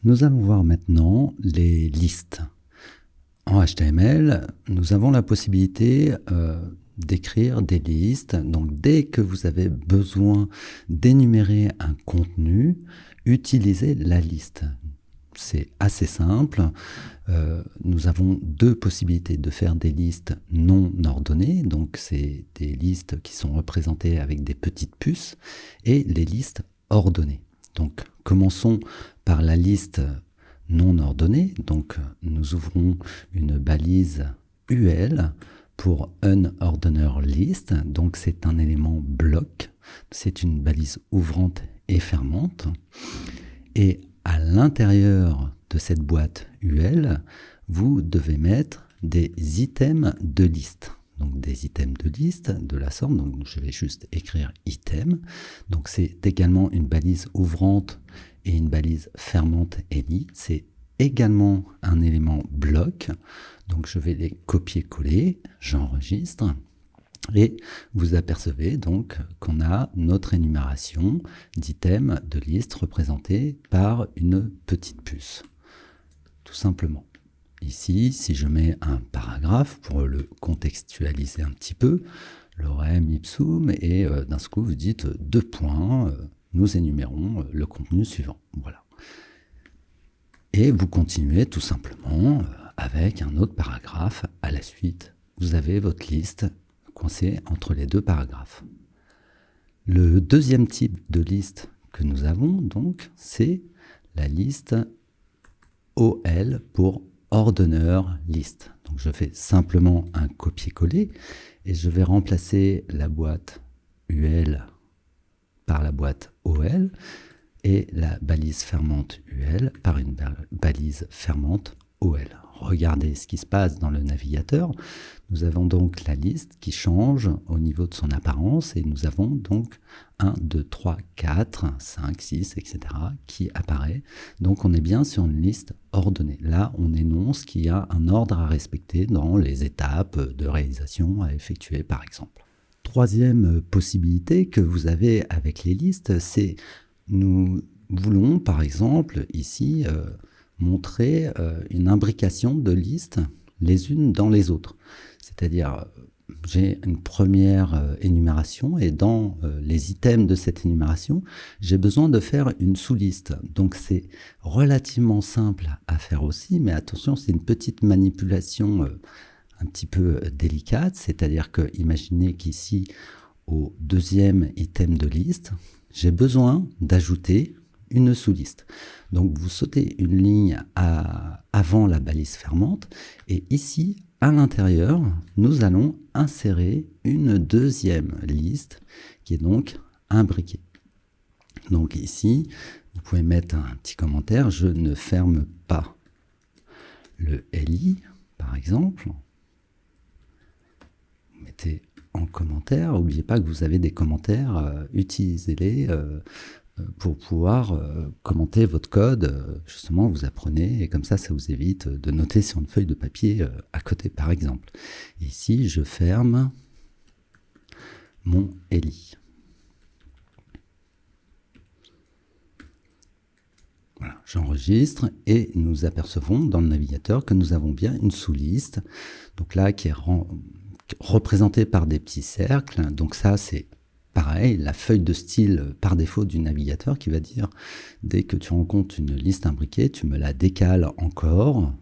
Nous allons voir maintenant les listes. En HTML, nous avons la possibilité d'écrire des listes. Donc, dès que vous avez besoin d'énumérer un contenu, utilisez la liste. C'est assez simple. Nous avons deux possibilités de faire des listes non ordonnées. Donc, c'est des listes qui sont représentées avec des petites puces et les listes ordonnées. Donc, commençons par la liste non ordonnée. Donc, nous ouvrons une balise UL pour Unordiner List. Donc, c'est un élément bloc. C'est une balise ouvrante et fermante. Et à l'intérieur de cette boîte UL, vous devez mettre des items de liste. Donc des items de liste de la sorte, donc je vais juste écrire item. Donc c'est également une balise ouvrante et une balise fermante ELI. C'est également un élément bloc. Donc je vais les copier-coller, j'enregistre. Et vous apercevez donc qu'on a notre énumération d'items de liste représentée par une petite puce. Tout simplement. Ici, si je mets un paragraphe pour le contextualiser un petit peu, lorem ipsum, et d'un coup vous dites deux points, nous énumérons le contenu suivant. Voilà. Et vous continuez tout simplement avec un autre paragraphe à la suite. Vous avez votre liste coincée entre les deux paragraphes. Le deuxième type de liste que nous avons donc, c'est la liste OL pour Ordiner List. Donc je fais simplement un copier-coller et je vais remplacer la boîte UL par la boîte OL et la balise fermante UL par une balise fermante OL. Regardez ce qui se passe dans le navigateur. Nous avons donc la liste qui change au niveau de son apparence et nous avons donc 1, 2, 3, 4, 5, 6, etc. qui apparaît. Donc on est bien sur une liste ordonnée. Là, on énonce qu'il y a un ordre à respecter dans les étapes de réalisation à effectuer, par exemple. Troisième possibilité que vous avez avec les listes, c'est nous voulons, par exemple, ici, montrer une imbrication de listes les unes dans les autres. C'est-à-dire, j'ai une première énumération et dans les items de cette énumération, j'ai besoin de faire une sous-liste. Donc c'est relativement simple à faire aussi, mais attention, c'est une petite manipulation un petit peu délicate. C'est-à-dire que, imaginez qu'ici, au deuxième item de liste, j'ai besoin d'ajouter une sous-liste. Donc vous sautez une ligne avant la balise fermante et ici, à l'intérieur, nous allons insérer une deuxième liste qui est donc imbriquée. Donc ici, vous pouvez mettre un petit commentaire, je ne ferme pas le LI, par exemple. Vous mettez en commentaire, n'oubliez pas que vous avez des commentaires, utilisez-les pour pouvoir commenter votre code. Justement, vous apprenez et comme ça vous évite de noter sur une feuille de papier à côté, par exemple. Et ici, je ferme mon ELI. Voilà, j'enregistre et nous apercevons dans le navigateur que nous avons bien une sous-liste. Donc là, qui est représentée par des petits cercles. Donc ça, c'est pareil, la feuille de style par défaut du navigateur qui va dire, dès que tu rencontres une liste imbriquée, tu me la décales encore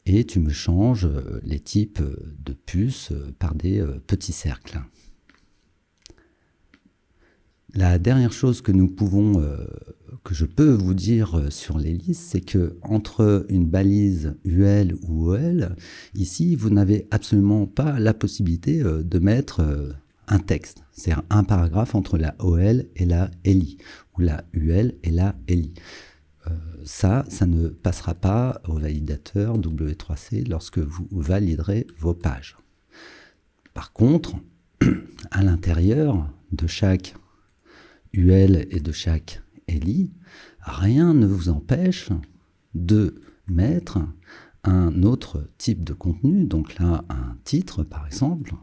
et tu me changes les types de puces par des petits cercles. La dernière chose que que je peux vous dire sur les listes, c'est que entre une balise UL ou OL, ici, vous n'avez absolument pas la possibilité de mettre un texte, c'est-à-dire un paragraphe entre la OL et la LI, ou la UL et la LI. Ça ne passera pas au validateur W3C lorsque vous validerez vos pages. Par contre, à l'intérieur de chaque UL et de chaque LI, rien ne vous empêche de mettre un autre type de contenu, donc là un titre par exemple,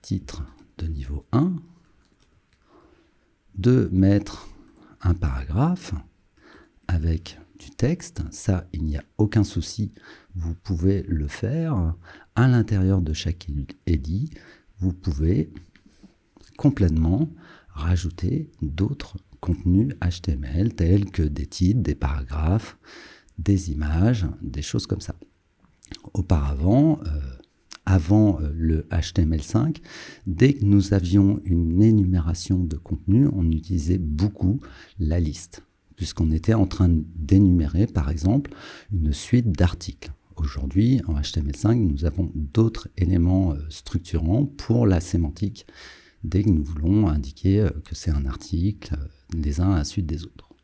titre de niveau 1, de mettre un paragraphe avec du texte. Ça, il n'y a aucun souci. Vous pouvez le faire. À l'intérieur de chaque edit, vous pouvez complètement rajouter d'autres contenus HTML tels que des titres, des paragraphes, des images, des choses comme ça. Auparavant, avant le HTML5, dès que nous avions une énumération de contenu, on utilisait beaucoup la liste, puisqu'on était en train d'énumérer, par exemple, une suite d'articles. Aujourd'hui, en HTML5, nous avons d'autres éléments structurants pour la sémantique, dès que nous voulons indiquer que c'est un article, les uns à la suite des autres.